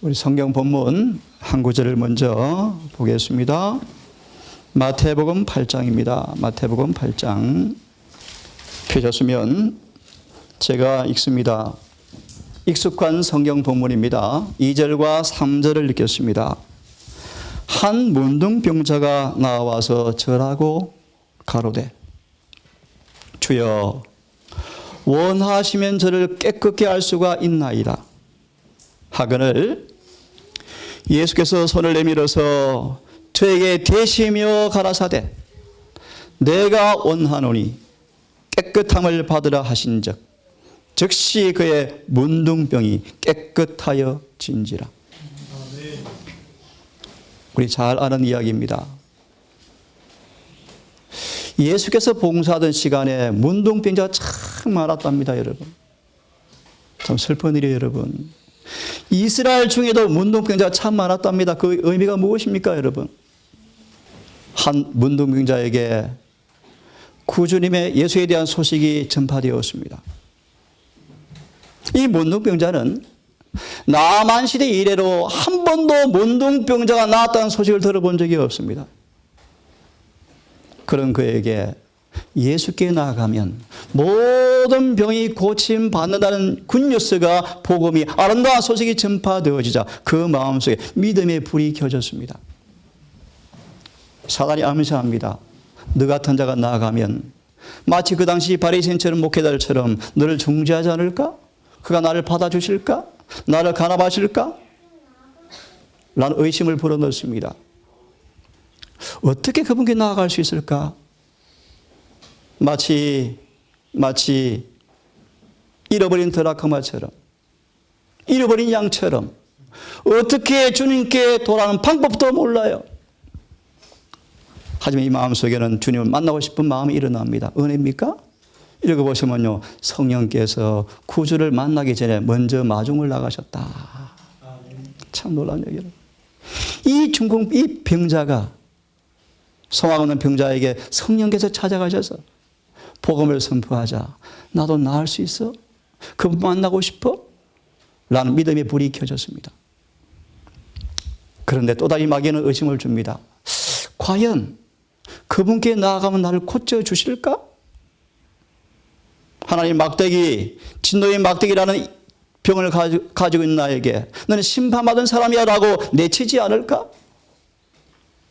우리 성경 본문 한 구절을 먼저 보겠습니다. 마태복음 8장입니다. 마태복음 8장 펴셨으면 제가 읽습니다. 익숙한 성경 본문입니다. 2절과 3절을 읽겠습니다. 한 문둥병자가 나와서 절하고 가로되 주여 원하시면 저를 깨끗게 할 수가 있나이다 하거늘 예수께서 손을 내밀어서 저에게 대시며 가라사대 내가 원하노니 깨끗함을 받으라 하신즉 즉시 그의 문둥병이 깨끗하여 진지라. 우리 잘 아는 이야기입니다. 예수께서 봉사하던 시간에 문둥병자가 참 많았답니다, 여러분. 참 슬픈 일이에요, 여러분. 이스라엘 중에도 문둥병자가 참 많았답니다. 그 의미가 무엇입니까, 여러분? 한 문둥병자에게 구주님의 예수에 대한 소식이 전파되었습니다. 이 문둥병자는 남한시대 이래로 한 번도 문둥병자가 나았다는 소식을 들어본 적이 없습니다. 그런 그에게 예수께 나아가면 모든 병이 고침받는다는 굿뉴스가 복음이 아름다운 소식이 전파되어지자 그 마음속에 믿음의 불이 켜졌습니다. 사단이 암시합니다. 너 같은 자가 나아가면 마치 그 당시 바리새인처럼 목회자들처럼 너를 중재하지 않을까? 그가 나를 받아주실까? 나를 간합하실까? 라는 의심을 불어넣습니다. 어떻게 그분께 나아갈 수 있을까? 마치 잃어버린 드라크마처럼, 잃어버린 양처럼 어떻게 주님께 돌아가는 방법도 몰라요. 하지만 이 마음속에는 주님을 만나고 싶은 마음이 일어납니다. 은혜입니까? 읽어보시면요, 성령께서 구주를 만나기 전에 먼저 마중을 나가셨다. 참 놀라운 얘기예요. 이 병자가, 소망 없는 병자에게 성령께서 찾아가셔서 복음을 선포하자. 나도 나을 수 있어? 그분 만나고 싶어? 라는 믿음의 불이 켜졌습니다. 그런데 또다시 마귀는 의심을 줍니다. 과연 그분께 나아가면 나를 고쳐주실까? 하나님 막대기, 진노의 막대기라는 병을 가지고 있는 나에게 너는 심판받은 사람이야 라고 내치지 않을까?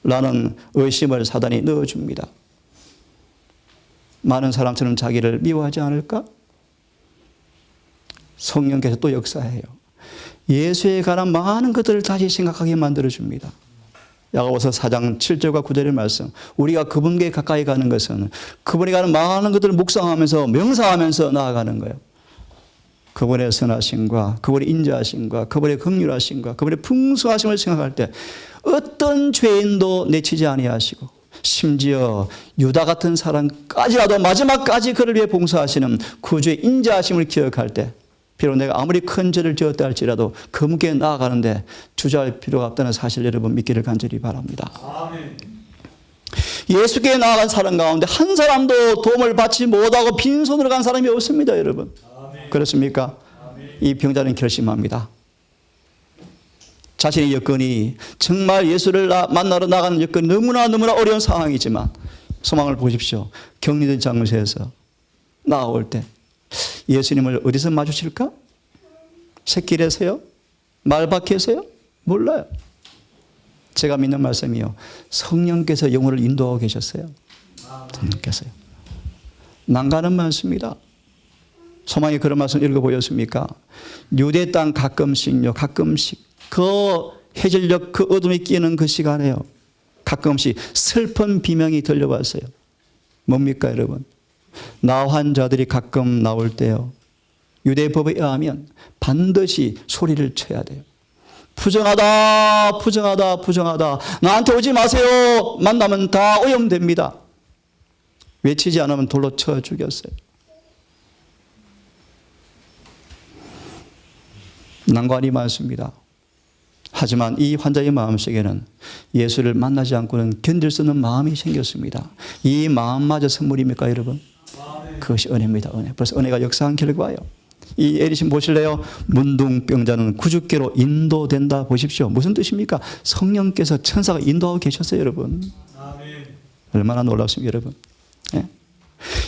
라는 의심을 사단이 넣어줍니다. 많은 사람처럼 자기를 미워하지 않을까? 성령께서 또 역사해요. 예수에 관한 많은 것들을 다시 생각하게 만들어줍니다. 야고보서 4장 7절과 9절의 말씀. 우리가 그분께 가까이 가는 것은 그분에 관한 많은 것들을 묵상하면서 명상하면서 나아가는 거예요. 그분의 선하심과 그분의 인자하심과 그분의 긍휼하심과 그분의 풍성하심을 생각할 때 어떤 죄인도 내치지 아니하시고 심지어 유다 같은 사람까지라도 마지막까지 그를 위해 봉사하시는 구주의 인자하심을 기억할 때 비록 내가 아무리 큰 죄를 지었다 할지라도 그분께 나아가는데 주저할 필요가 없다는 사실 여러분 믿기를 간절히 바랍니다. 아멘. 예수께 나아간 사람 가운데 한 사람도 도움을 받지 못하고 빈손으로 간 사람이 없습니다, 여러분. 아멘. 그렇습니까? 아멘. 이 병자는 결심합니다. 자신의 여건이 정말 예수를 만나러 나가는 여건이 너무나 어려운 상황이지만 소망을 보십시오. 격리된 장소에서 나올 때 예수님을 어디서 마주칠까? 새길에서요? 말밖에서요? 몰라요. 제가 믿는 말씀이요. 성령께서 영혼을 인도하고 계셨어요. 성령께서요. 난가는 많습니다. 소망이 그런 말씀 읽어보셨습니까? 유대 땅 가끔씩 그 해질녘 그 어둠이 끼는 그 시간에요. 가끔씩 슬픈 비명이 들려왔어요. 뭡니까, 여러분? 나 환자들이 가끔 나올 때요. 유대법에 의하면 반드시 소리를 쳐야 돼요. 부정하다. 나한테 오지 마세요. 만나면 다 오염됩니다. 외치지 않으면 돌로 쳐 죽였어요. 난관이 많습니다. 하지만 이 환자의 마음속에는 예수를 만나지 않고는 견딜 수 없는 마음이 생겼습니다. 이 마음마저 선물입니까, 여러분? 그것이 은혜입니다. 은혜. 벌써 은혜가 역사한 결과예요. 이 에리신 보실래요? 문둥병자는 구주께로 인도된다. 보십시오. 무슨 뜻입니까? 성령께서 천사가 인도하고 계셨어요, 여러분. 아멘. 얼마나 놀랍습니까, 여러분. 예?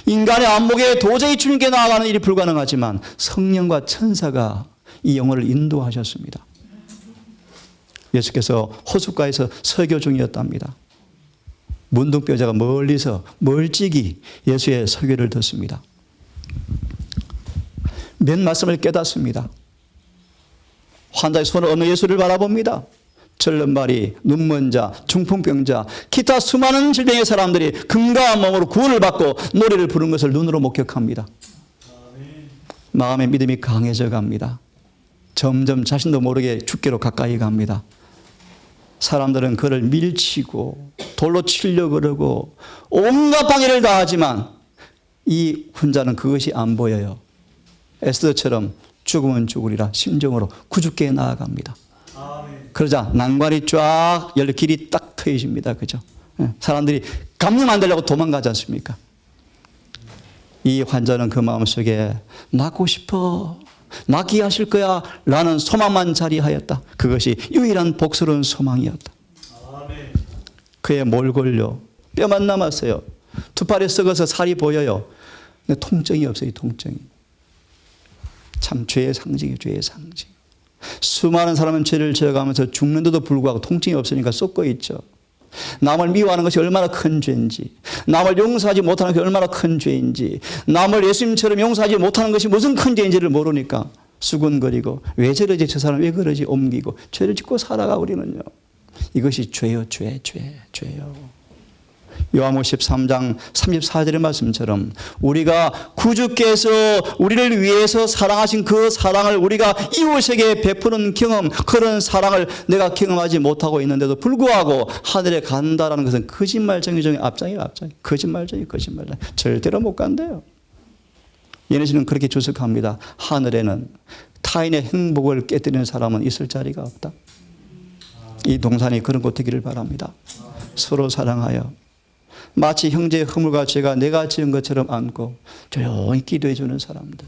인간의 안목에 도저히 주님께 나아가는 일이 불가능하지만 성령과 천사가 이 영혼을 인도하셨습니다. 예수께서 호숫가에서 설교 중이었답니다. 문둥병자가 멀리서 멀찍이 예수의 설교를 듣습니다. 몇 말씀을 깨닫습니다. 환자의 손을 얹는 예수를 바라봅니다. 절름발이, 눈먼 자, 중풍병자, 기타 수많은 질병의 사람들이 금강한 몸으로 구원을 받고 노래를 부른 것을 눈으로 목격합니다. 마음의 믿음이 강해져 갑니다. 점점 자신도 모르게 죽기로 가까이 갑니다. 사람들은 그를 밀치고 돌로 치려고 그러고 온갖 방해를 다 하지만 이 혼자는 그것이 안 보여요. 에스더처럼 죽으면 죽으리라 심정으로 구주께 나아갑니다. 아멘. 그러자 난관이 쫙 열려 길이 딱 트여집니다. 그죠? 사람들이 감염 안 되려고 도망가지 않습니까? 이 환자는 그 마음속에 낫고 싶어, 낫게 하실 거야 라는 소망만 자리하였다. 그것이 유일한 복스러운 소망이었다. 아멘. 그의 몰골로 뼈만 남았어요. 두 팔이 썩어서 살이 보여요. 근데 통증이 없어요. 통증이. 참 죄의 상징이에요. 죄의 상징. 수많은 사람은 죄를 지어가면서 죽는데도 불구하고 통증이 없으니까 쏟고 있죠. 남을 미워하는 것이 얼마나 큰 죄인지, 남을 용서하지 못하는 것이 얼마나 큰 죄인지, 남을 예수님처럼 용서하지 못하는 것이 무슨 큰 죄인지를 모르니까 수군거리고 왜 저러지, 저 사람 왜 그러지 옮기고 죄를 짓고 살아가. 우리는요. 이것이 죄요. 죄요. 요한복음 13장 34절의 말씀처럼 우리가 구주께서 우리를 위해서 사랑하신 그 사랑을 우리가 이웃에게 베푸는 경험, 그런 사랑을 내가 경험하지 못하고 있는데도 불구하고 하늘에 간다라는 것은 거짓말쟁이 중에 앞장이에요. 앞장. 거짓말쟁이. 절대로 못 간대요. 예수님은 그렇게 주석합니다. 하늘에는 타인의 행복을 깨뜨리는 사람은 있을 자리가 없다. 이 동산이 그런 곳 되기를 바랍니다. 서로 사랑하여 마치 형제의 허물과 죄가 내가 지은 것처럼 안고 조용히 기도해 주는 사람들.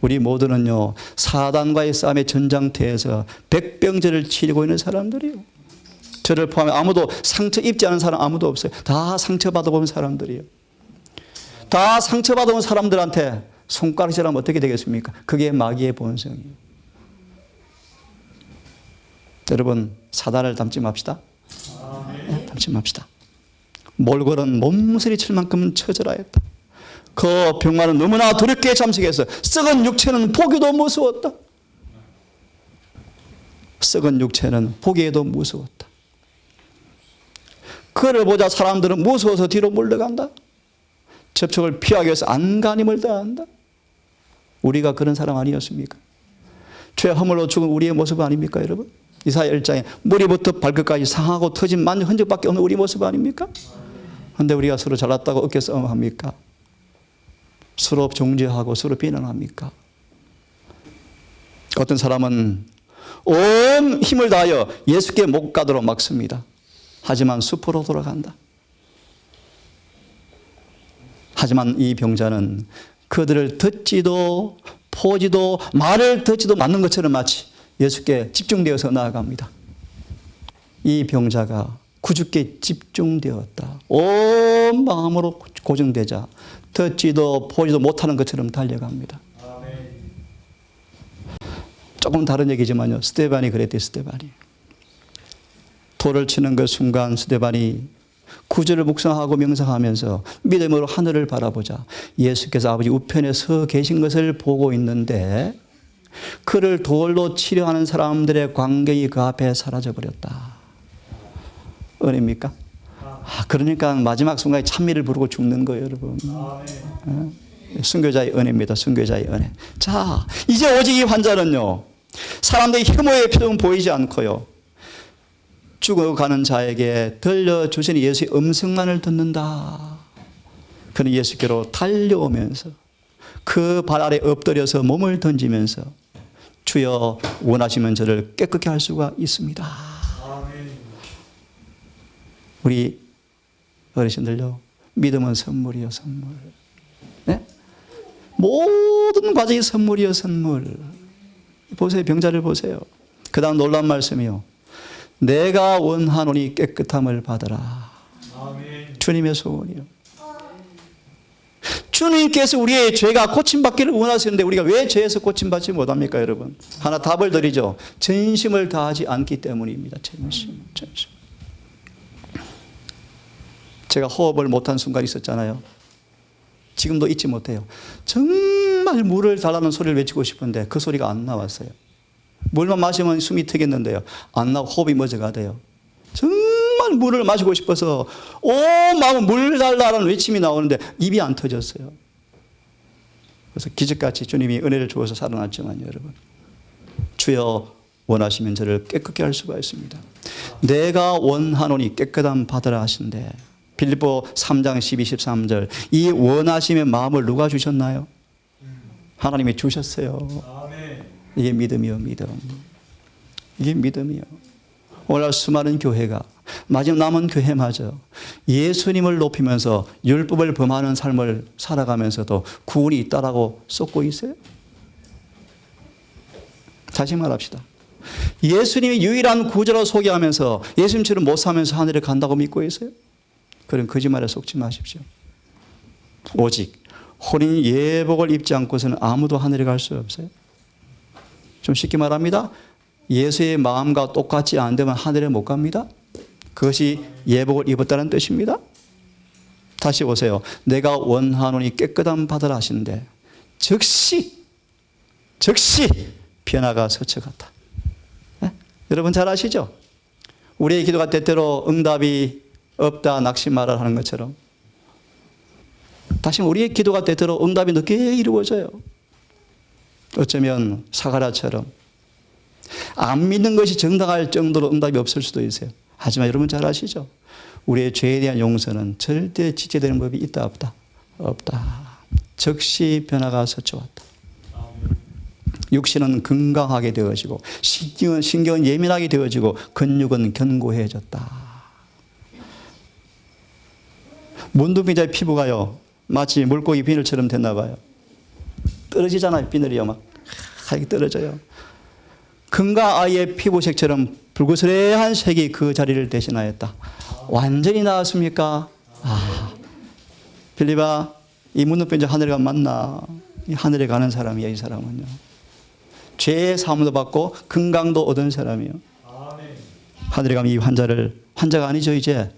우리 모두는요, 사단과의 싸움의 전장터에서 백병제를 치르고 있는 사람들이요. 저를 포함해 아무도 상처 입지 않은 사람 아무도 없어요. 다 상처받아본 사람들이요. 다 상처받아본 사람들한테 손가락질하면 어떻게 되겠습니까? 그게 마귀의 본성이에요. 여러분, 사단을 닮지 맙시다. 네, 닮지 맙시다. 몰골은 몸서리 칠 만큼은 처절하였다. 그 병마는 너무나 두렵게 잠식해서 썩은 육체는 보기도 무서웠다. 썩은 육체는 보기에도 무서웠다. 그를 보자 사람들은 무서워서 뒤로 물러간다. 접촉을 피하기 위해서 안간힘을 다한다. 우리가 그런 사람 아니었습니까? 죄 허물로 죽은 우리의 모습 아닙니까, 여러분? 이사야 1장에 머리부터 발끝까지 상하고 터진 만년 흔적밖에 없는 우리 모습 아닙니까? 그런데 우리가 서로 잘났다고 어깨 싸움합니까? 서로 정죄하고 서로 비난합니까? 어떤 사람은 온 힘을 다하여 예수께 못 가도록 막습니다. 하지만 숲으로 돌아간다. 하지만 이 병자는 그들을 듣지도 보지도 말을 듣지도 않는 것처럼 마치 예수께 집중되어서 나아갑니다. 이 병자가 구주께 집중되었다. 온 마음으로 고정되자 듣지도 보지도 못하는 것처럼 달려갑니다. 조금 다른 얘기지만요. 스데반이 그랬대요. 스데반이. 돌을 치는 그 순간 스데반이 구주를 묵상하고 명상하면서 믿음으로 하늘을 바라보자 예수께서 아버지 우편에 서 계신 것을 보고 있는데 그를 돌로 치려 하는 사람들의 광경이 그 앞에 사라져버렸다. 은혜입니까? 그러니까 마지막 순간에 찬미를 부르고 죽는 거예요, 여러분. 순교자의 은혜입니다. 순교자의 은혜. 자, 이제 오직 이 환자는요, 사람들이 혐오의 표정은 보이지 않고요, 죽어가는 자에게 들려주신 예수의 음성만을 듣는다. 그는 예수께로 달려오면서 그 발 아래 엎드려서 몸을 던지면서 주여 원하시면 저를 깨끗게 할 수가 있습니다. 아멘. 우리 어르신들요, 믿음은 선물이요, 선물. 네? 모든 과정이 선물이요, 선물. 보세요. 병자를 보세요. 그 다음 놀라운 말씀이요. 내가 원하노니 깨끗함을 받으라. 아멘. 주님의 소원이요. 주님께서 우리의 죄가 고침받기를 원하시는데 우리가 왜 죄에서 고침받지 못합니까, 여러분? 하나 답을 드리죠. 전심을 다하지 않기 때문입니다. 전심. 제가 호흡을 못한 순간이 있었잖아요. 지금도 잊지 못해요. 정말 물을 달라는 소리를 외치고 싶은데 그 소리가 안 나왔어요. 물만 마시면 숨이 트겠는데요. 안 나고 호흡이 멎어가대요. 정말 물을 마시고 싶어서 온 마음은 물 달라는 외침이 나오는데 입이 안 터졌어요. 그래서 기적같이 주님이 은혜를 주어서 살아났지만 여러분, 주여 원하시면 저를 깨끗게 할 수가 있습니다. 내가 원하노니 깨끗함 받으라 하신대. 빌립보 3장 12, 13절. 이 원하심의 마음을 누가 주셨나요? 하나님이 주셨어요. 아멘. 이게 믿음이요, 믿음. 이게 믿음이요. 오늘 수많은 교회가, 마지막 남은 교회마저 예수님을 높이면서 율법을 범하는 삶을 살아가면서도 구원이 있다라고 쏟고 있어요. 다시 말합시다. 예수님이 유일한 구주로 소개하면서 예수님처럼 못 사면서 하늘에 간다고 믿고 있어요. 그런 거짓말에 속지 마십시오. 오직 혼인 예복을 입지 않고서는 아무도 하늘에 갈 수 없어요. 좀 쉽게 말합니다. 예수의 마음과 똑같지 않으면 하늘에 못 갑니다. 그것이 예복을 입었다는 뜻입니다. 다시 보세요. 내가 원하노니 깨끗함 받으라 하시는데 즉시 변화가 서쳐갔다. 네? 여러분 잘 아시죠? 우리의 기도가 때때로 응답이 없다 낙심하라 하는 것처럼 다시 우리의 기도가 때때로 응답이 늦게 이루어져요. 어쩌면 사가랴처럼 안 믿는 것이 정당할 정도로 응답이 없을 수도 있어요. 하지만 여러분 잘 아시죠? 우리의 죄에 대한 용서는 절대 지체되는 법이 있다 없다? 없다. 즉시 변화가 서쳐왔다. 육신은 건강하게 되어지고 신경은 예민하게 되어지고 근육은 견고해졌다. 문둥병자의 피부가요 마치 물고기 비늘처럼 됐나 봐요. 떨어지잖아요. 비늘이요 막 이렇게 떨어져요. 금과 아이의 피부색처럼 불구스레한 색이 그 자리를 대신하였다. 완전히 나았습니까? 빌립아, 이 문둥병자 하늘에 가면 맞나? 이 하늘에 가는 사람이야. 이 사람은요. 죄의 사함도 받고 건강도 얻은 사람이요. 하늘에 가면 이 환자가 아니죠. 이제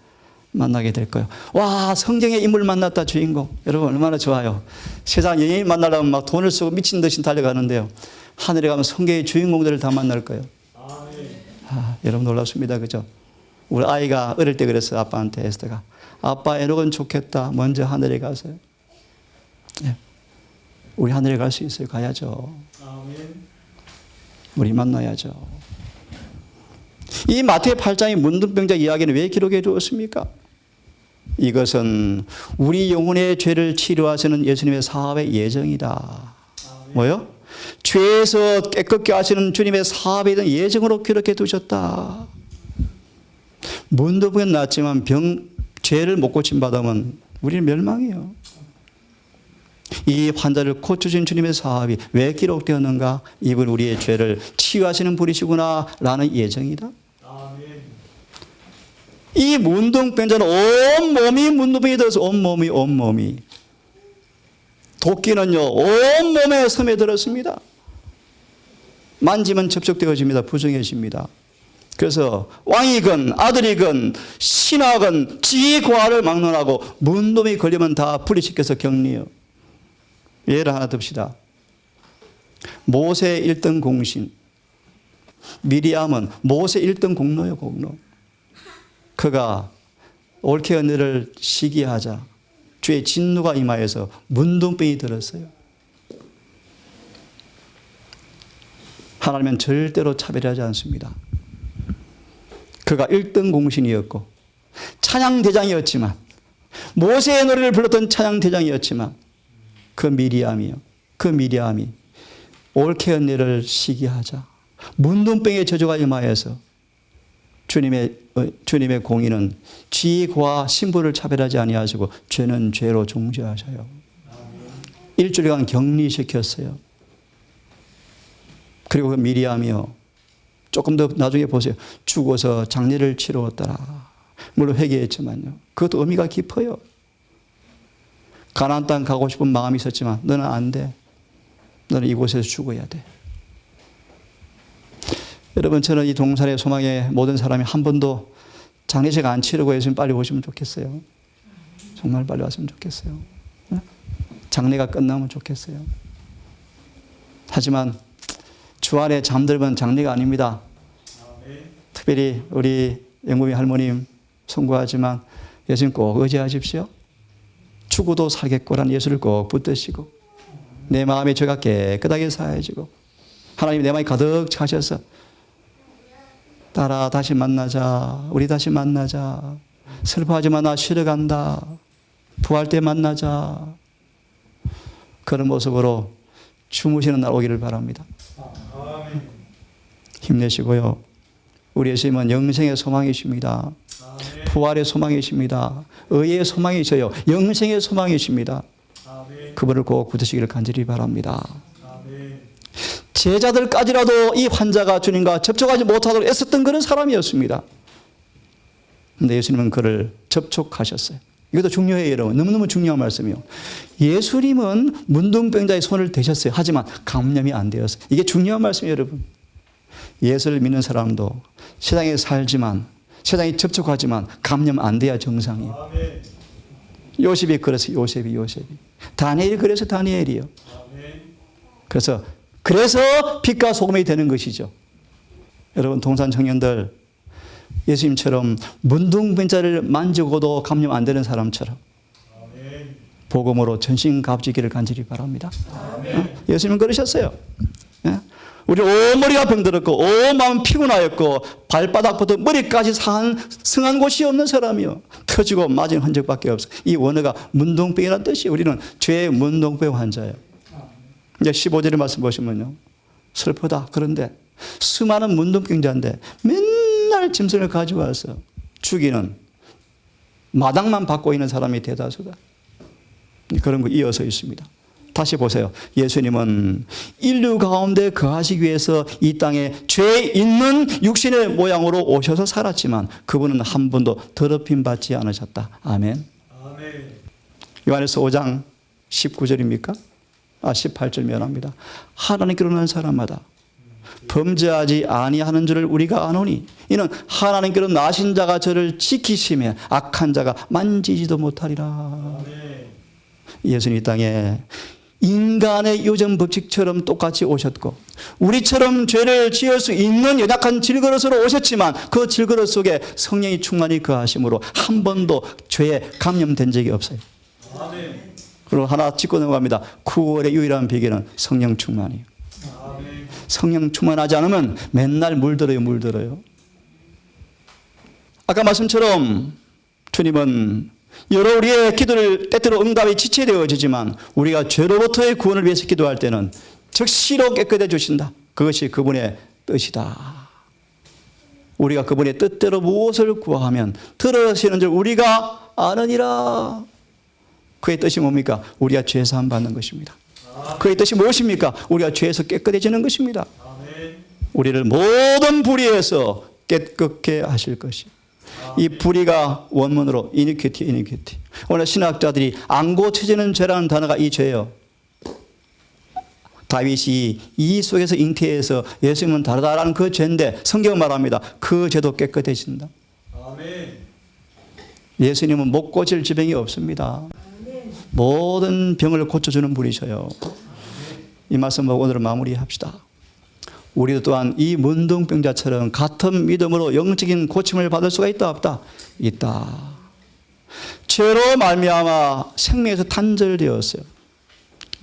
만나게 될 거예요. 와, 성경의 인물 만났다, 주인공. 여러분 얼마나 좋아요. 세상 연예인 만나려면 막 돈을 쓰고 미친 듯이 달려가는데요. 하늘에 가면 성경의 주인공들을 다 만날 거예요. 여러분 놀랍습니다. 그죠? 우리 아이가 어릴 때 그랬어요. 아빠한테 에스더가. 아빠 에녹은 좋겠다. 먼저 하늘에 가세요. 네. 우리 하늘에 갈 수 있어요. 가야죠. 우리 만나야죠. 이 마태의 8장의 문둥병자 이야기는 왜 기록해 두었습니까? 이것은 우리 영혼의 죄를 치료하시는 예수님의 사업의 예정이다. 뭐요? 죄에서 깨끗게 하시는 주님의 사업에 대한 예정으로 기록해 두셨다. 문둥병은 낫지만 죄를 못 고침받으면 우리는 멸망이에요. 이 환자를 고쳐준 주님의 사업이 왜 기록되었는가? 이분 우리의 죄를 치유하시는 분이시구나 라는 예정이다. 이 문둥병자는 온몸이 문둥병이 들어서 온몸이 도끼는요 온몸에 섬에 들었습니다. 만지면 접촉되어집니다. 부정해집니다. 그래서 왕이건 아들이건 신하건 지고하를 막론하고 문둥병이 걸리면 다 분리시켜서 격리해요. 예를 하나 듭시다. 모세 1등 공신 미리암은 모세 1등 공로예요. 공로. 그가 옳게 언니를 시기하자 주의 진노가 임하여서 문둥병이 들었어요. 하나님은 절대로 차별하지 않습니다. 그가 1등 공신이었고 찬양대장이었지만 모세의 노래를 불렀던 찬양대장이었지만 그 미리암이 옳게 언니를 시기하자 문둥병의 저주가 임하여서 주님의 공의는 지과 신부를 차별하지 아니하시고 죄는 죄로 종죄하셔요. 일주일간 격리시켰어요. 그리고 그 미리암이요. 조금 더 나중에 보세요. 죽어서 장례를 치루었더라. 물론 회개했지만요. 그것도 의미가 깊어요. 가나안 땅 가고 싶은 마음이 있었지만 너는 안 돼. 너는 이곳에서 죽어야 돼. 여러분, 저는 이 동산의 소망에 모든 사람이 한 번도 장례식 안 치르고 예수님 빨리 오시면 좋겠어요. 정말 빨리 왔으면 좋겠어요. 장례가 끝나면 좋겠어요. 하지만 주 안에 잠들면 장례가 아닙니다. 특별히 우리 영범이 할머님 송구하지만 예수님 꼭 의지하십시오. 죽어도 살겠고라는 예수를 꼭 붙드시고 내 마음의 죄가 깨끗하게 사해지고 하나님 내 마음이 가득 차셔서 딸아 다시 만나자. 우리 다시 만나자. 슬퍼하지 마. 나 쉬러 간다. 부활 때 만나자. 그런 모습으로 주무시는 날 오기를 바랍니다. 아멘. 힘내시고요. 우리 예수님은 영생의 소망이십니다. 아멘. 부활의 소망이십니다. 의의 소망이셔요. 영생의 소망이십니다. 아멘. 그분을 꼭 붙으시기를 간절히 바랍니다. 아멘. 제자들까지라도 이 환자가 주님과 접촉하지 못하도록 애썼던 그런 사람이었습니다. 그런데 예수님은 그를 접촉하셨어요. 이것도 중요해요, 여러분. 너무너무 중요한 말씀이에요. 예수님은 문둥병자의 손을 대셨어요. 하지만 감염이 안 되었어요. 이게 중요한 말씀이에요, 여러분. 예수를 믿는 사람도 세상에 살지만, 세상에 접촉하지만 감염 안 돼야 정상이에요. 아멘. 요셉이 그래서 요셉이. 다니엘이 그래서 다니엘이요. 아멘. 그래서 빛과 소금이 되는 것이죠. 여러분, 동산 청년들, 예수님처럼 문둥병자를 만지고도 감염 안 되는 사람처럼 아멘. 복음으로 전신갑주기를 간절히 바랍니다. 아멘. 예수님은 그러셨어요. 우리 온 머리가 병들었고 온 마음 피곤하였고 발바닥부터 머리까지 성한 곳이 없는 사람이요. 터지고 맞은 흔적밖에 없어. 이 원어가 문둥병이라는 뜻이에요. 우리는 죄의 문둥병 환자예요. 이제 15절의 말씀 보시면요. 슬프다. 그런데 수많은 문둥병자인데 맨날 짐승을 가져와서 죽이는 마당만 받고 있는 사람이 대다수다. 그런 거 이어서 있습니다. 다시 보세요. 예수님은 인류 가운데 거하시기 위해서 이 땅에 죄 있는 육신의 모양으로 오셔서 살았지만 그분은 한 번도 더럽힘 받지 않으셨다. 아멘. 아멘. 요한에서 5장 19절입니까? 18절 면합니다. 하나님께로 난 사람마다 범죄하지 아니하는 줄을 우리가 아노니 이는 하나님께로 나신 자가 저를 지키시며 악한 자가 만지지도 못하리라. 아멘. 예수님 이 땅에 인간의 유전 법칙처럼 똑같이 오셨고 우리처럼 죄를 지을 수 있는 연약한 질그릇으로 오셨지만 그 질그릇 속에 성령이 충만히 거하심으로 한 번도 죄에 감염된 적이 없어요. 아멘. 그리고 하나 짚고 넘어갑니다. 구원의 유일한 비결은 성령 충만이에요. 아멘. 성령 충만하지 않으면 맨날 물들어요. 아까 말씀처럼 주님은 여러 우리의 기도를 때때로 응답이 지체되어지지만 우리가 죄로부터의 구원을 위해서 기도할 때는 즉시로 깨끗해 주신다. 그것이 그분의 뜻이다. 우리가 그분의 뜻대로 무엇을 구하면 들으시는 줄 우리가 아느니라. 그의 뜻이 뭡니까? 우리가 죄사함 받는 것입니다. 그의 뜻이 무엇입니까? 우리가 죄에서 깨끗해지는 것입니다. 아멘. 우리를 모든 불의에서 깨끗게 하실 것이. 이 불의가 원문으로 iniquity. 오늘 신학자들이 안 고쳐지는 죄라는 단어가 이 죄예요. 다윗이 이 속에서 잉태해서 예수님은 다르다라는 그 죄인데 성경은 말합니다. 그 죄도 깨끗해진다. 아멘. 예수님은 못 고칠 지병이 없습니다. 모든 병을 고쳐주는 분이셔요. 이 말씀 보고 오늘 마무리합시다. 우리도 또한 이 문둥병자처럼 같은 믿음으로 영적인 고침을 받을 수가 있다 없다? 있다. 죄로 말미암아 생명에서 단절되었어요.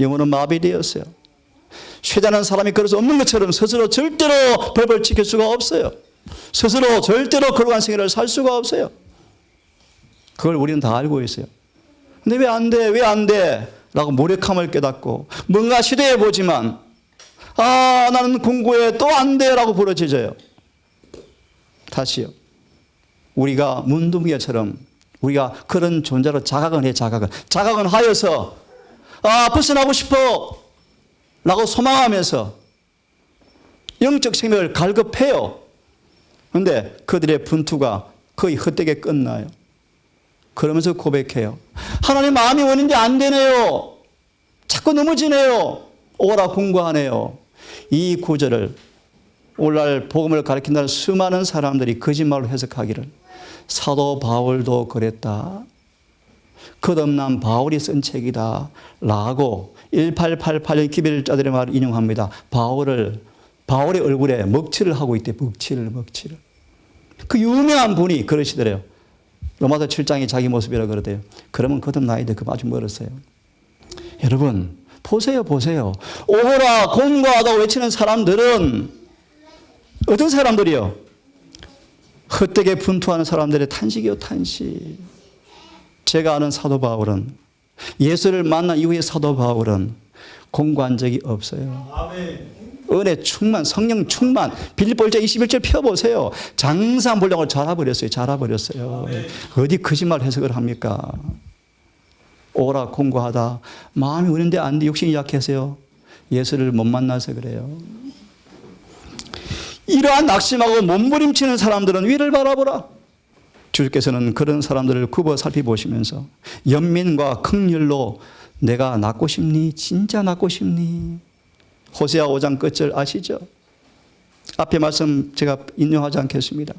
영혼은 마비되었어요. 쇠자는 사람이 그럴 수 없는 것처럼 스스로 절대로 법을 지킬 수가 없어요. 스스로 절대로 거룩한 생애를 살 수가 없어요. 그걸 우리는 다 알고 있어요. 근데 왜 안 돼? 왜 안 돼? 라고 무력함을 깨닫고 뭔가 시도해 보지만 나는 공부해 또 안 돼 라고 부러져져요. 다시요. 우리가 문둥이처럼 우리가 그런 존재로 자각은 해. 자각은 하여서 벗어나고 싶어 라고 소망하면서 영적 생명을 갈급해요. 그런데 그들의 분투가 거의 헛되게 끝나요. 그러면서 고백해요. 하나님 마음이 원인데 안 되네요. 자꾸 넘어지네요. 오라 공고하네요. 이 구절을 오늘날 복음을 가르친다는 수많은 사람들이 거짓말로 해석하기를 사도 바울도 그랬다. 끝없는 바울이 쓴 책이다. 라고 1888년 기별자들의 말을 인용합니다. 바울의 얼굴에 먹칠을 하고 있대. 먹칠을. 그 유명한 분이 그러시더래요. 로마서 7장이 자기 모습이라고 그러대요. 그러면 거듭나야 그 아주 멀었어요. 여러분 보세요. 오호라 공고하다고 외치는 사람들은 어떤 사람들이요? 헛되게 분투하는 사람들의 탄식이요, 탄식. 제가 아는 사도 바울은, 예수를 만난 이후의 사도 바울은 공고한 적이 없어요. 아멘. 은혜 충만, 성령 충만. 빌립보 1장 21절 펴보세요. 장사 분량을 잘라버렸어요. 아멘. 어디 거짓말 해석을 합니까? 오라 공고하다. 마음이 우는데 안 돼. 육신이 약해서요. 예수를 못 만나서 그래요. 이러한 낙심하고 몸부림치는 사람들은 위를 바라보라. 주께서는 그런 사람들을 굽어 살펴보시면서 연민과 긍휼로 내가 낫고 싶니? 진짜 낫고 싶니? 호세아 5장 끝절 아시죠? 앞에 말씀 제가 인용하지 않겠습니다.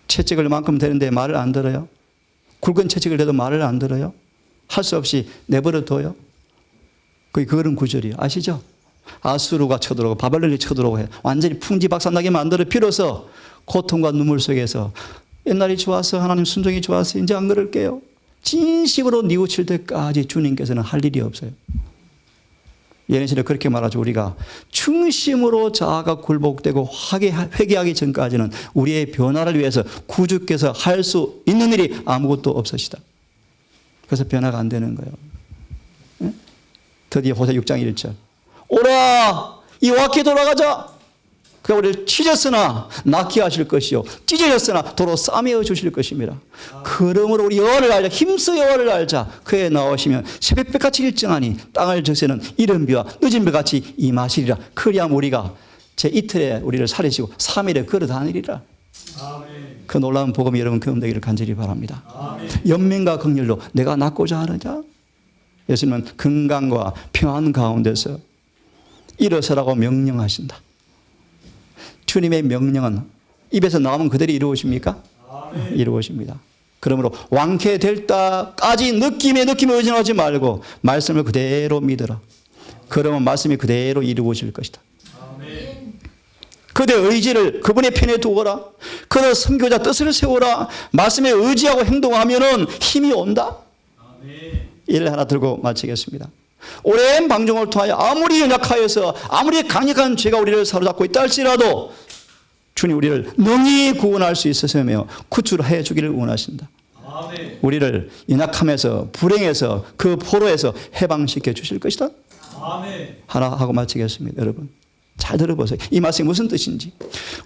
채찍을 만큼 되는데 말을 안 들어요? 굵은 채찍을 대도 말을 안 들어요? 할 수 없이 내버려 둬요? 그런 구절이에요. 아시죠? 아수르가 쳐들어오고 바벨론이 쳐들어오고 해. 완전히 풍지박산나게 만들어 비로소 고통과 눈물 속에서 옛날이 좋았어. 하나님 순종이 좋았어. 이제 안 그럴게요. 진심으로 뉘우칠 때까지 주님께서는 할 일이 없어요. 예언실에 그렇게 말하죠. 우리가 중심으로 자아가 굴복되고 회개하기 전까지는 우리의 변화를 위해서 구주께서 할 수 있는 일이 아무것도 없으시다. 그래서 변화가 안 되는 거예요. 네? 드디어 호세 6장 1절. 오라 이와께 돌아가자. 그가 우리를 찢었으나 낫게 하실 것이요 찢어졌으나 도로 싸매어 주실 것입니다. 그러므로 우리 여호와를 알자. 힘써 여호와를 알자. 그에 나오시면 새벽빛같이 일정하니 땅을 저세는 이른 비와 늦은 비같이 임하시리라. 그리하면 우리가 제 이틀에 우리를 살리시고 3일에 걸어다니리라. 아멘. 그 놀라운 복음이 여러분 경험되기를 간절히 바랍니다. 아멘. 연민과 긍휼로 내가 낫고자 하느냐. 예수님은 건강과 평안 가운데서 일어서라고 명령하신다. 주님의 명령은 입에서 나오면 그대로 이루어집니까? 아멘. 이루어집니다. 그러므로 완쾌될 때까지 느낌에 의존하지 말고 말씀을 그대로 믿어라. 그러면 말씀이 그대로 이루어질 것이다. 아멘. 그대의 의지를 그분의 편에 두어라. 그의 선교자 뜻을 세워라. 말씀에 의지하고 행동하면은 힘이 온다. 아멘. 예를 하나 들고 마치겠습니다. 오랜 방종을 통하여 아무리 연약하여서 아무리 강력한 죄가 우리를 사로잡고 있다 할지라도 주님 우리를 능히 구원할 수 있으시며 구출을 해 주기를 원하신다. 아멘. 우리를 연약함에서 불행에서 그 포로에서 해방시켜 주실 것이다. 아멘. 하나 하고 마치겠습니다. 여러분 잘 들어보세요. 이 말씀이 무슨 뜻인지.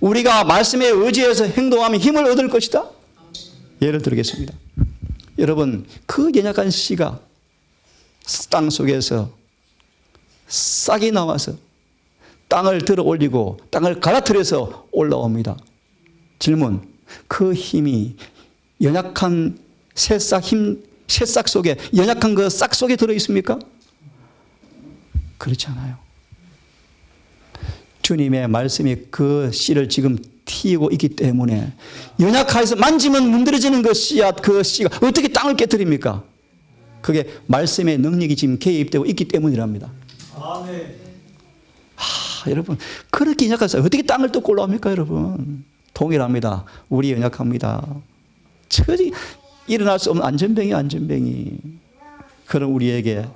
우리가 말씀에 의지해서 행동하면 힘을 얻을 것이다. 예를 들겠습니다. 여러분 그 연약한 씨가 땅 속에서 싹이 나와서 땅을 들어 올리고 땅을 갈아뜨려서 올라옵니다. 질문. 그 힘이 연약한 새싹 속에 연약한 그 싹 속에 들어 있습니까? 그렇지 않아요. 주님의 말씀이 그 씨를 지금 튀고 있기 때문에 연약해서 만지면 문드러지는 그 씨앗 그 씨가 어떻게 땅을 깨뜨립니까? 그게 말씀의 능력이 지금 개입되고 있기 때문이랍니다. 아멘. 여러분 그렇게 연약해서 어떻게 땅을 뜯고 올라옵니까? 여러분 동일합니다. 우리 연약합니다. 처지 일어날 수 없는 안전병이 그런 우리에게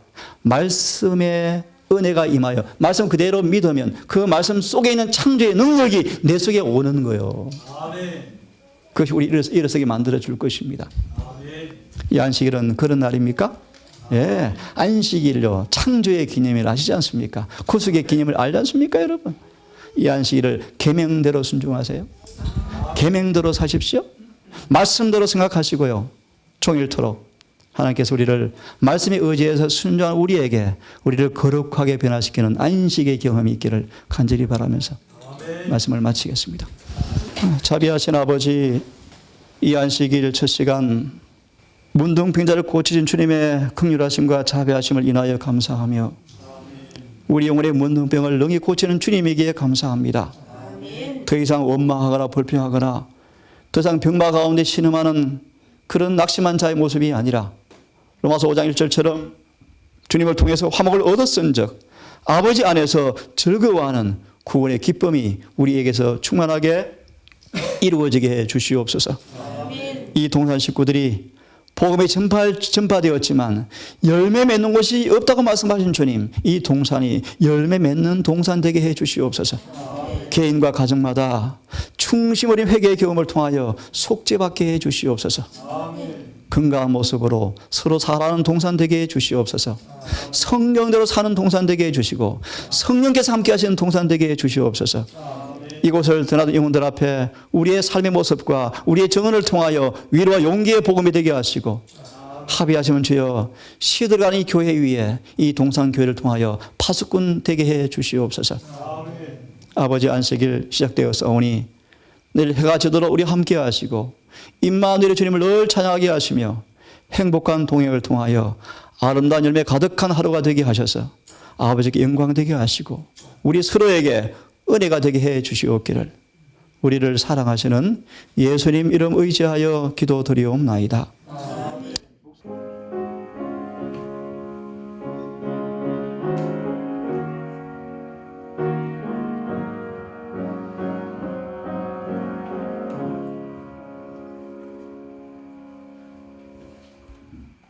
말씀의 은혜가 임하여 말씀 그대로 믿으면 그 말씀 속에 있는 창조의 능력이 내 속에 오는 거예요. 아멘. 그것이 우리 일어서게 만들어 줄 것입니다. 아멘. 이 안식일은 그런 날입니까? 예, 안식일요 창조의 기념일 아시지 않습니까? 구속의 기념일 알지 않습니까, 여러분? 이 안식일을 계명대로 순종하세요. 계명대로 사십시오. 말씀대로 생각하시고요. 종일토록 하나님께서 우리를 말씀에 의지해서 순종한 우리에게 우리를 거룩하게 변화시키는 안식의 경험이 있기를 간절히 바라면서 말씀을 마치겠습니다. 자비하신 아버지, 이 안식일 첫 시간 문둥병자를 고치신 주님의 긍휼하심과 자비하심을 인하여 감사하며 우리 영혼의 문둥병을 능히 고치는 주님에게 감사합니다. 더 이상 원망하거나 불평하거나 더 이상 병마 가운데 신음하는 그런 낙심한 자의 모습이 아니라 로마서 5장 1절처럼 주님을 통해서 화목을 얻었은즉 아버지 안에서 즐거워하는 구원의 기쁨이 우리에게서 충만하게 이루어지게 해 주시옵소서. 이 동산 식구들이 복음이 전파되었지만 열매 맺는 곳이 없다고 말씀하신 주님, 이 동산이 열매 맺는 동산 되게 해 주시옵소서. 개인과 가정마다 충심 어린 회개의 경험을 통하여 속죄받게 해 주시옵소서. 건강한 모습으로 서로 살아가는 동산 되게 해 주시옵소서. 성령대로 사는 동산 되게 해 주시고 성령께서 함께 하시는 동산 되게 해 주시옵소서. 이곳을 드나든 영혼들 앞에 우리의 삶의 모습과 우리의 정언을 통하여 위로와 용기의 복음이 되게 하시고 합의하시면 주여 시들어가는 이 교회 위에 이 동산교회를 통하여 파수꾼 되게 해 주시옵소서. 아버지 안식일 시작되었사오니 내일 해가 지도록 우리 함께 하시고 임마누엘의 주님을 늘 찬양하게 하시며 행복한 동행을 통하여 아름다운 열매 가득한 하루가 되게 하셔서 아버지께 영광 되게 하시고 우리 서로에게 은혜가 되게 해 주시옵기를 우리를 사랑하시는 예수님 이름 의지하여 기도드리옵나이다.